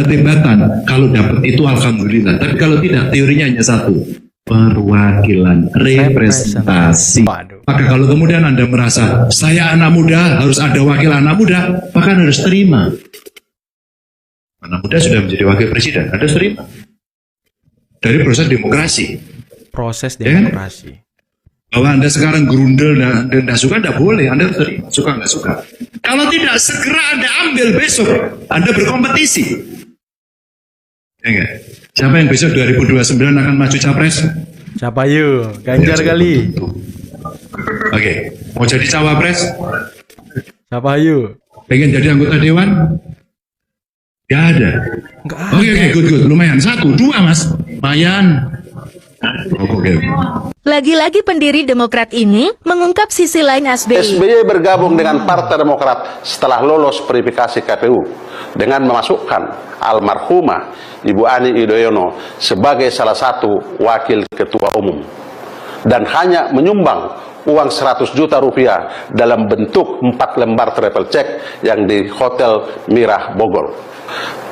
perdebatan. Kalau dapat itu alhamdulillah. Tapi kalau tidak, teorinya hanya satu. Perwakilan, representasi. Maka kalau kemudian Anda merasa, saya anak muda, harus ada wakil anak muda, maka Anda harus terima. Anak muda sudah menjadi wakil presiden, Anda harus terima. Dari proses demokrasi. Proses demokrasi. Bahwa Anda sekarang gerundel dan tidak suka, tidak boleh. Anda harus terima, suka nggak suka. Kalau tidak, segera Anda ambil besok. Anda berkompetisi. Ya enggak? Siapa yang besok 2029 akan maju capres? Siapa yuk? Ganjar Ya, kali. Oke, mau jadi cawapres? Siapa yuk? Pengen jadi anggota dewan? Gak ada. Oke, good. Lumayan. 1, 2 mas. Lumayan. Oke. Lagi-lagi pendiri Demokrat ini mengungkap sisi lain SBY. SBY bergabung dengan Partai Demokrat setelah lolos verifikasi KPU dengan memasukkan almarhumah Ibu Ani Yudhoyono sebagai salah satu wakil ketua umum dan hanya menyumbang uang 100 juta rupiah dalam bentuk 4 lembar travel check yang di Hotel Mirah Bogor.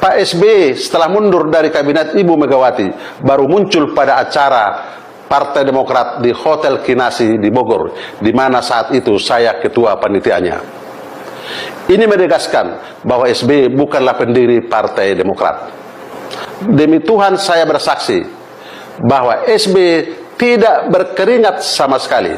Pak SBY setelah mundur dari kabinet Ibu Megawati baru muncul pada acara Partai Demokrat di Hotel Kinasi di Bogor, di mana saat itu saya ketua panitianya. Ini menegaskan bahwa SBY bukanlah pendiri Partai Demokrat. Demi Tuhan saya bersaksi bahwa SBY tidak berkeringat sama sekali,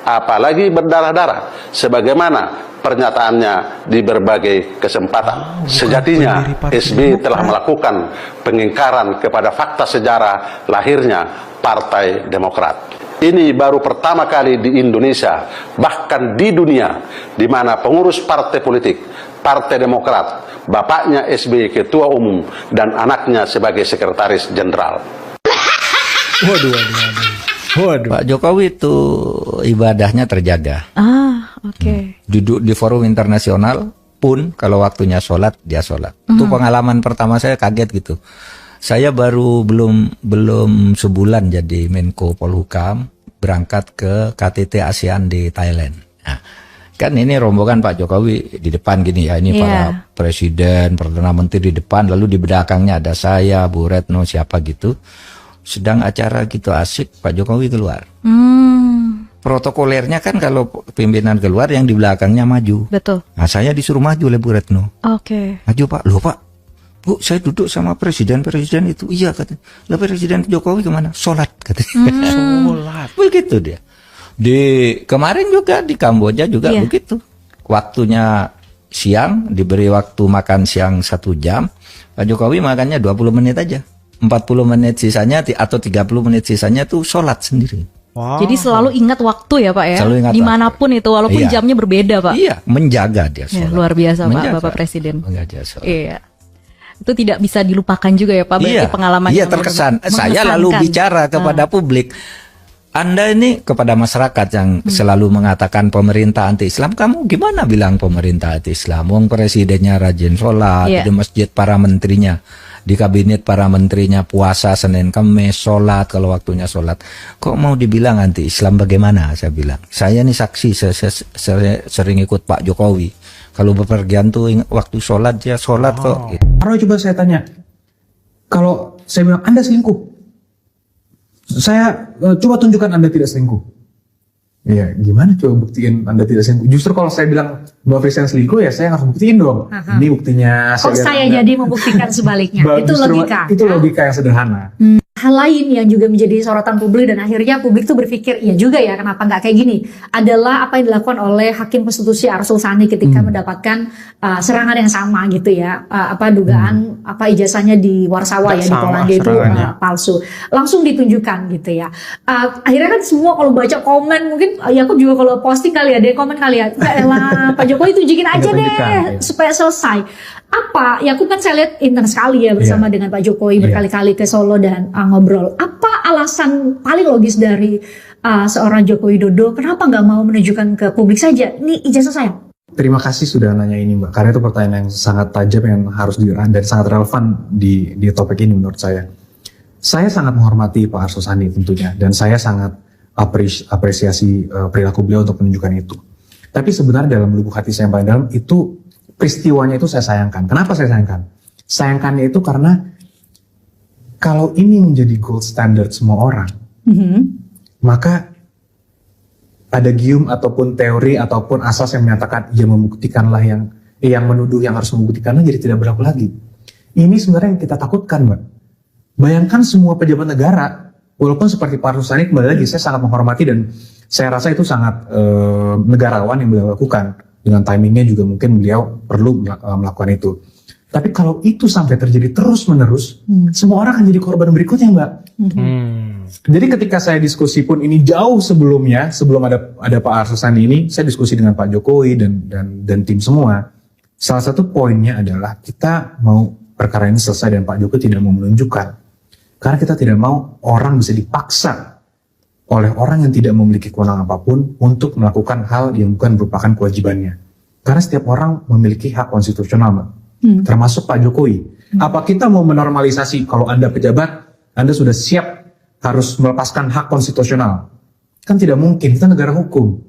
apalagi berdarah-darah, sebagaimana pernyataannya di berbagai kesempatan. Sejatinya SBY telah melakukan pengingkaran kepada fakta sejarah lahirnya Partai Demokrat. Ini baru pertama kali di Indonesia, bahkan di dunia, di mana pengurus partai politik, Partai Demokrat, bapaknya SBY ketua umum dan anaknya sebagai sekretaris jenderal. Waduh. Pak Jokowi itu ibadahnya terjaga. Oke. Duduk di forum internasional pun kalau waktunya sholat, dia sholat. Itu pengalaman pertama saya, kaget gitu. Saya baru belum sebulan jadi Menko Polhukam, berangkat ke KTT ASEAN di Thailand. Nah, kan ini rombongan Pak Jokowi di depan gini ya, ini para presiden, perdana menteri di depan, lalu di belakangnya ada saya, Bu Retno, siapa gitu. Sedang acara gitu asik, Pak Jokowi keluar. Protokolernya kan kalau pimpinan keluar yang di belakangnya maju. Betul. Nah, saya disuruh maju oleh Bu Retno. Oke. Maju Pak, loh Pak, Bu, saya duduk sama presiden itu. Iya katanya. Lah Presiden Jokowi kemana? Sholat katanya. Sholat. Begitu dia. Di kemarin juga di Kamboja juga begitu. Waktunya siang, diberi waktu makan siang 1 jam. Pak Jokowi makannya 20 menit aja. 40 menit sisanya atau 30 menit sisanya tuh sholat sendiri. Wow. Jadi selalu ingat waktu ya Pak ya? Selalu ingat dimanapun waktu. Itu, walaupun jamnya berbeda Pak. Iya, menjaga dia sholat. Ya, luar biasa Pak, Bapak Presiden. Menjaga sholat. Iya. Itu tidak bisa dilupakan juga ya Pak, berarti pengalaman. Iya, terkesan. Saya lalu bicara kepada publik. Anda ini kepada masyarakat yang selalu mengatakan pemerintah anti-Islam, kamu gimana bilang pemerintah anti-Islam? Wong presidennya rajin sholat, di masjid para menterinya, di kabinet para menterinya puasa Senin Kamis, sholat kalau waktunya sholat. Kok mau dibilang anti-Islam bagaimana? Saya bilang, saya ini saksi, saya sering ikut Pak Jokowi. Kalau bepergian tuh waktu sholat dia sholat kok. Gitu. Kalau coba saya tanya, kalau saya bilang Anda selingkuh, saya coba tunjukkan Anda tidak selingkuh. Iya, gimana coba buktiin Anda tidak selingkuh? Justru kalau saya bilang bahwa Presiden selingkuh, ya saya harus buktiin dong. Ini buktinya. Saya jadi membuktikan sebaliknya. Itu logika. Itu logika yang sederhana. Hal lain yang juga menjadi sorotan publik dan akhirnya publik tuh berpikir, ya juga ya kenapa nggak kayak gini, adalah apa yang dilakukan oleh Hakim Konstitusi Arsul Sani ketika mendapatkan serangan yang sama gitu ya, dugaan ijazahnya di Warsawa ya di Polandia itu palsu, langsung ditunjukkan gitu ya. Akhirnya kan semua kalau baca komen, mungkin Yakub juga kalau posting kali ya, dia komen kali ya, elah Pak Jokowi tunjukin aja deh supaya selesai. Apa, Yakub kan saya lihat intens sekali ya bersama dengan Pak Jokowi berkali-kali ke Solo dan ngobrol. Apa alasan paling logis dari seorang Joko Widodo kenapa nggak mau menunjukkan ke publik saja, ini ijazah saya? Terima kasih sudah nanya ini Mbak, karena itu pertanyaan yang sangat tajam yang harus dan sangat relevan di topik ini menurut saya. Saya sangat menghormati Pak Arsul Sani tentunya, dan saya sangat apresiasi perilaku beliau untuk menunjukkan itu. Tapi sebenarnya dalam lubuk hati saya yang paling dalam itu, peristiwanya itu saya sayangkan. Kenapa saya sayangkan? Sayangkannya itu karena kalau ini menjadi gold standard semua orang, maka ada gium ataupun teori ataupun asas yang menyatakan ia membuktikanlah yang menuduh yang harus membuktikanlah jadi tidak berlaku lagi. Ini sebenarnya yang kita takutkan, Mbak. Bayangkan semua pejabat negara, walaupun seperti Pak Rusani, kembali lagi saya sangat menghormati dan saya rasa itu sangat negarawan yang beliau lakukan. Dengan timingnya juga mungkin beliau perlu melakukan itu. Tapi kalau itu sampai terjadi terus-menerus, semua orang akan jadi korban berikutnya, Mbak. Jadi ketika saya diskusi pun ini jauh sebelumnya, sebelum ada Pak Arsusani ini, saya diskusi dengan Pak Jokowi dan tim semua. Salah satu poinnya adalah kita mau perkara ini selesai dan Pak Jokowi tidak mau menunjukkan. Karena kita tidak mau orang bisa dipaksa oleh orang yang tidak memiliki kewenangan apapun untuk melakukan hal yang bukan merupakan kewajibannya. Karena setiap orang memiliki hak konstitusional, Mbak. Termasuk Pak Jokowi. Apa kita mau menormalisasi kalau Anda pejabat, Anda sudah siap harus melepaskan hak konstitusional? Kan tidak mungkin, kita negara hukum.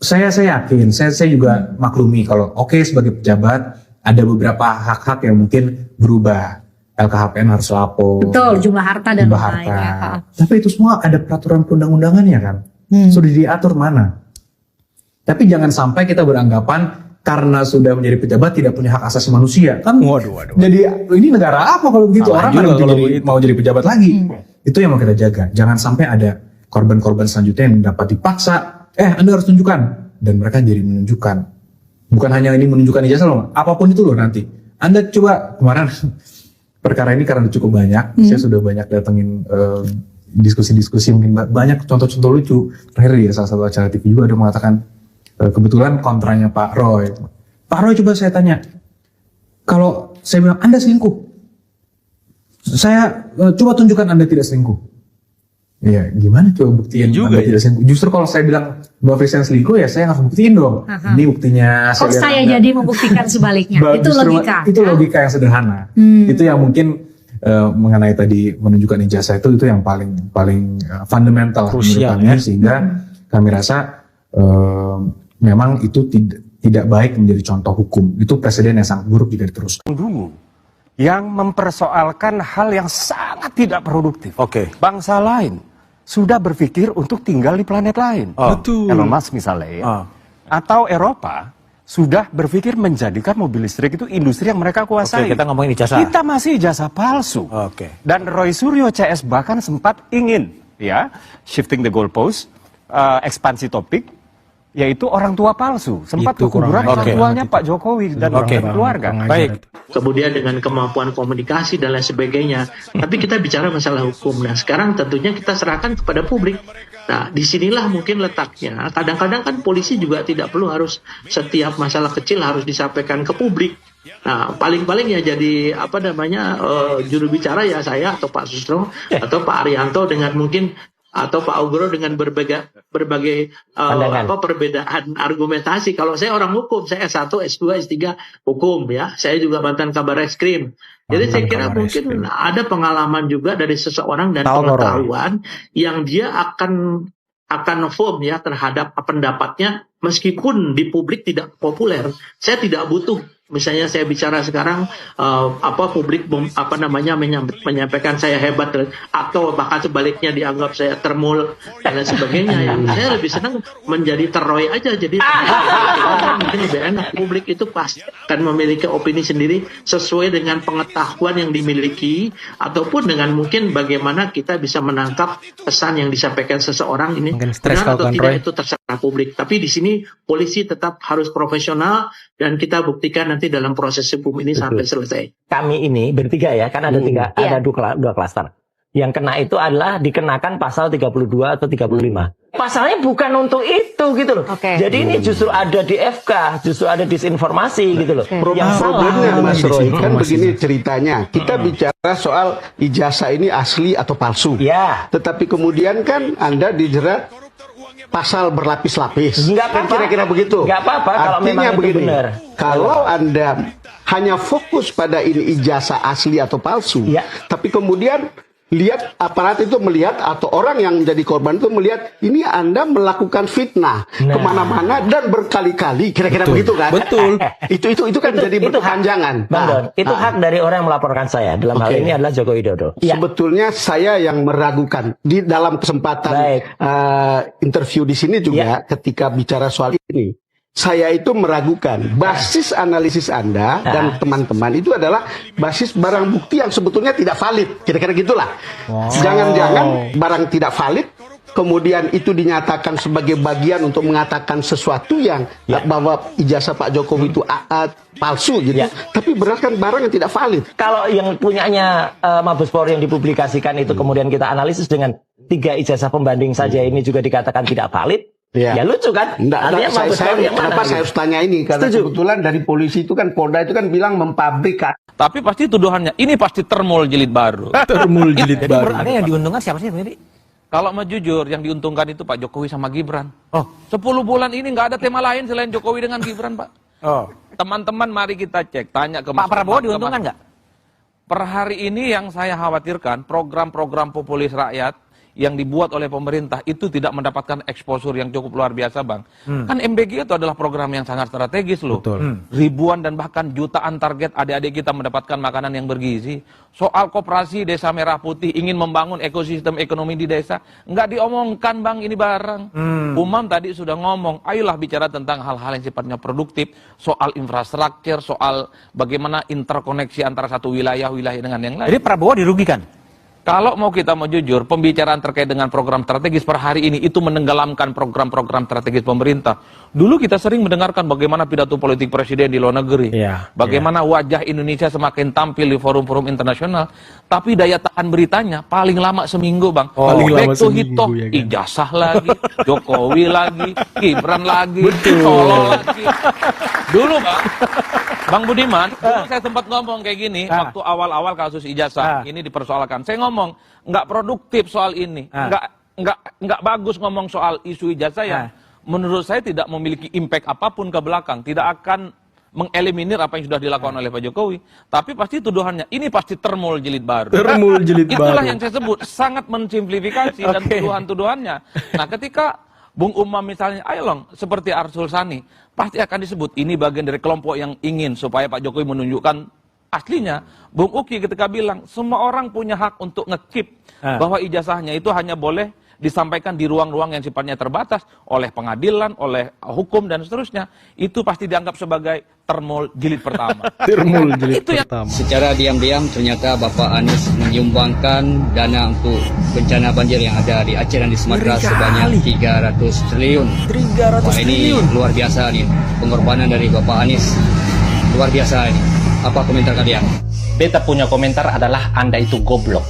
Saya yakin, saya juga maklumi kalau sebagai pejabat ada beberapa hak-hak yang mungkin berubah. LKHPN harus lapor. Betul, jumlah harta dan lain-lain. Ya. Tapi itu semua ada peraturan perundang-undangannya kan. Sudah diatur mana. Tapi jangan sampai kita beranggapan karena sudah menjadi pejabat tidak punya hak asasi manusia. Kan waduh. Jadi ini negara apa kalau begitu? Orang kan mau jadi pejabat lagi. Itu yang mau kita jaga. Jangan sampai ada korban-korban selanjutnya yang dapat dipaksa. Anda harus tunjukkan. Dan mereka jadi menunjukkan. Bukan hanya ini menunjukkan ijazah loh. Apapun itu loh nanti. Anda coba kemarin... Perkara ini karena cukup banyak, saya sudah banyak datengin diskusi-diskusi, mungkin banyak contoh-contoh lucu. Terakhir di salah satu acara TV juga ada mengatakan, kebetulan kontranya Pak Roy. Pak Roy coba saya tanya, kalau saya bilang Anda selingkuh, saya coba tunjukkan Anda tidak selingkuh. Iya, gimana coba buktiin Anda tidak selingkuh? Justru kalau saya bilang Mbak Frisian selingkuh, ya saya harus buktiin dong. Ini buktinya. Saya jadi membuktikan sebaliknya. Itu logika. Itu logika yang sederhana. Itu yang mungkin mengenai tadi menunjukkan ijazah itu yang paling fundamental menurut kami, sehingga kami rasa memang itu tidak baik menjadi contoh hukum. Itu presiden yang sangat buruk jika diteruskan. Dulu yang mempersoalkan hal yang sangat tidak produktif. Bangsa lain sudah berpikir untuk tinggal di planet lain. Betul. Elon Musk misalnya. Atau Eropa sudah berpikir menjadikan mobil listrik itu industri yang mereka kuasai. Kita ngomongin ijazah. Kita masih ijazah palsu. Dan Roy Suryo CS bahkan sempat ingin shifting the goalpost, ekspansi topik, yaitu orang tua palsu. Sempat kekuburan orang tuanya Pak Jokowi dan keluarga. Baik. Kemudian dengan kemampuan komunikasi dan lain sebagainya. Tapi kita bicara masalah hukum. Nah, sekarang tentunya kita serahkan kepada publik. Nah, disinilah mungkin letaknya. Kadang-kadang kan polisi juga tidak perlu harus setiap masalah kecil harus disampaikan ke publik. Nah, paling-paling ya jadi juru bicara ya saya atau Pak Susno atau Pak Arianto dengan mungkin atau Pak Augro dengan berbagai perbedaan argumentasi. Kalau saya orang hukum, saya S1, S2, S3 hukum ya. Saya juga mantan kabar reskrim. Jadi saya kira mungkin ada pengalaman juga dari seseorang dan pengetahuan yang dia akan firm ya terhadap pendapatnya meskipun di publik tidak populer. Saya tidak butuh misalnya saya bicara sekarang publik menyampaikan saya hebat atau bahkan sebaliknya dianggap saya termul dan lain sebagainya ya. Saya lebih senang menjadi teroy aja, jadi mungkin lebih enak. Publik itu pasti akan memiliki opini sendiri sesuai dengan pengetahuan yang dimiliki ataupun dengan mungkin bagaimana kita bisa menangkap pesan yang disampaikan seseorang ini benar atau tidak itu terserah publik. Tapi di sini polisi tetap harus profesional dan kita buktikan nanti dalam proses hukum ini sampai selesai. Kami ini bertiga ya, kan ada ada dua klaster. Yang kena itu adalah dikenakan pasal 32 atau 35. Pasalnya bukan untuk itu gitu loh. Jadi ini justru ada di FK, justru ada disinformasi gitu loh. Problemnya Mas Roy kan begini ceritanya. Kita bicara soal ijazah ini asli atau palsu. Tetapi kemudian kan Anda dijerat pasal berlapis-lapis. Kan kira-kira begitu. Nggak apa-apa kalau memang itu benar. Kalau Anda hanya fokus pada ini ijazah asli atau palsu, tapi kemudian lihat aparat itu melihat atau orang yang menjadi korban itu melihat ini Anda melakukan fitnah kemana-mana dan berkali-kali, kira-kira begitu kan? Betul. Itu kan jadi berkepanjangan. Bang Don, itu hak dari orang yang melaporkan saya. Dalam hal ini adalah Joko Widodo. Sebetulnya saya yang meragukan di dalam kesempatan interview di sini juga ketika bicara soal ini. Saya itu meragukan basis analisis Anda dan teman-teman itu adalah basis barang bukti yang sebetulnya tidak valid. Kira-kira gitulah. Jangan-jangan barang tidak valid, kemudian itu dinyatakan sebagai bagian untuk mengatakan sesuatu yang bahwa ijazah Pak Jokowi itu palsu gitu. Tapi benar kan barang yang tidak valid. Kalau yang punyanya Mabes Polri yang dipublikasikan itu kemudian kita analisis dengan 3 ijazah pembanding saja ini juga dikatakan tidak valid. Ya lucu kan? Kenapa saya harus tanya ini? Karena kebetulan dari polisi itu kan, Polda itu kan bilang memfabrikan. Tapi pasti tuduhannya, ini pasti termol jilid baru. Termol jilid baru. Ada yang diuntungkan siapa sih Ferry? Kalau mau jujur, yang diuntungkan itu Pak Jokowi sama Gibran. 10 bulan ini nggak ada tema lain selain Jokowi dengan Gibran, Pak. Teman-teman mari kita cek, tanya ke Pak Prabowo diuntungkan nggak? Per hari ini yang saya khawatirkan, program-program populis rakyat yang dibuat oleh pemerintah itu tidak mendapatkan exposure yang cukup luar biasa, Bang. Kan MBG itu adalah program yang sangat strategis loh. Ribuan dan bahkan jutaan target adik-adik kita mendapatkan makanan yang bergizi. Soal koperasi Desa Merah Putih ingin membangun ekosistem ekonomi di desa, nggak diomongkan, Bang, ini barang. Umam tadi sudah ngomong, ayolah bicara tentang hal-hal yang sifatnya produktif, soal infrastruktur, soal bagaimana interkoneksi antara satu wilayah-wilayah dengan yang lain. Jadi Prabowo dirugikan? Kalau kita mau jujur, pembicaraan terkait dengan program strategis per hari ini itu menenggelamkan program-program strategis pemerintah. Dulu kita sering mendengarkan bagaimana pidato politik presiden di luar negeri. Bagaimana wajah Indonesia semakin tampil di forum-forum internasional. Tapi daya tahan beritanya paling lama seminggu, Bang. Back to Hito, ijazah lagi, Jokowi lagi, Gibran lagi, Solo lagi. Dulu, Bang Budiman, dulu saya sempat ngomong kayak gini, waktu awal-awal kasus ijazah ini dipersoalkan. Saya ngomong, nggak produktif soal ini, nggak bagus ngomong soal isu ijazah yang menurut saya tidak memiliki impact apapun ke belakang, tidak akan mengeliminir apa yang sudah dilakukan oleh Pak Jokowi. Tapi pasti tuduhannya, ini pasti termol jilid baru. Termol jilid baru. Itulah yang saya sebut, sangat mensimplifikasi dan tuduhan-tuduhannya. Nah, ketika Bung Umam misalnya, ayo long, seperti Arsul Sani, pasti akan disebut ini bagian dari kelompok yang ingin supaya Pak Jokowi menunjukkan aslinya. Bung Uki ketika bilang semua orang punya hak untuk ngekip bahwa ijazahnya itu hanya boleh disampaikan di ruang-ruang yang sifatnya terbatas oleh pengadilan, oleh hukum dan seterusnya. Itu pasti dianggap sebagai termol jilid pertama. Termol jilid itu pertama. Secara diam-diam ternyata Bapak Anies menyumbangkan dana untuk bencana banjir yang ada di Aceh dan di Sumatera sebanyak 300 triliun. 300 Wah, ini luar biasa nih, pengorbanan dari Bapak Anies. Luar biasa ini. Apa komentar kalian? Beta punya komentar adalah Anda itu goblok.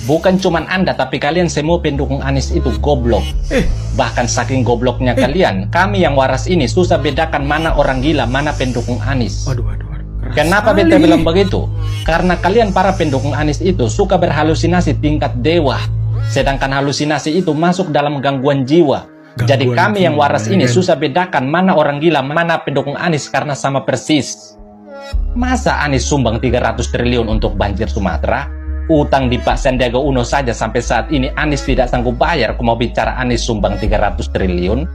Bukan cuman Anda, tapi kalian semua pendukung Anies itu goblok. Bahkan saking gobloknya kalian, kami yang waras ini susah bedakan mana orang gila, mana pendukung Anies. Kenapa beta bilang begitu? Karena kalian para pendukung Anies itu suka berhalusinasi tingkat dewa. Sedangkan halusinasi itu masuk dalam gangguan jiwa. Jadi kami yang waras ini susah bedakan mana orang gila, mana pendukung Anies karena sama persis. Masa Anies sumbang 300 triliun untuk banjir Sumatera? Utang di Pak Sandiaga Uno saja sampai saat ini Anies tidak sanggup bayar. Aku mau bicara Anies sumbang 300 triliun.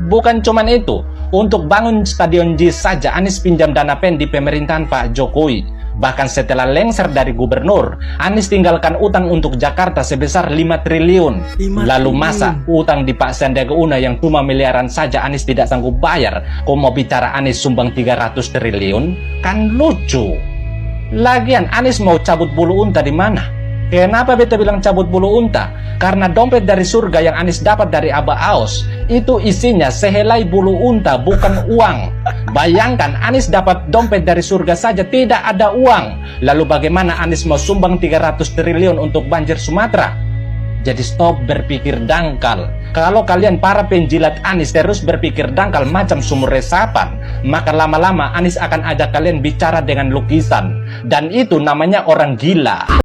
Bukan cuman itu, untuk bangun Stadion Jis saja Anies pinjam dana pen di pemerintahan Pak Jokowi. Bahkan setelah lengser dari gubernur, Anies tinggalkan utang untuk Jakarta sebesar 5 triliun. Lalu masa utang di Pak Sandiaga Uno yang cuma miliaran saja Anies tidak sanggup bayar. Kau mau bicara Anies sumbang 300 triliun? Kan lucu. Lagian Anies mau cabut bulu unta di mana? Kenapa beta bilang cabut bulu unta? Karena dompet dari surga yang Anies dapat dari Aba Aos itu isinya sehelai bulu unta, bukan uang. Bayangkan Anies dapat dompet dari surga saja tidak ada uang. Lalu bagaimana Anies mau sumbang 300 triliun untuk banjir Sumatera? Jadi stop berpikir dangkal. Kalau kalian para penjilat Anies terus berpikir dangkal macam sumur resapan, maka lama-lama Anies akan ajak kalian bicara dengan lukisan. Dan itu namanya orang gila.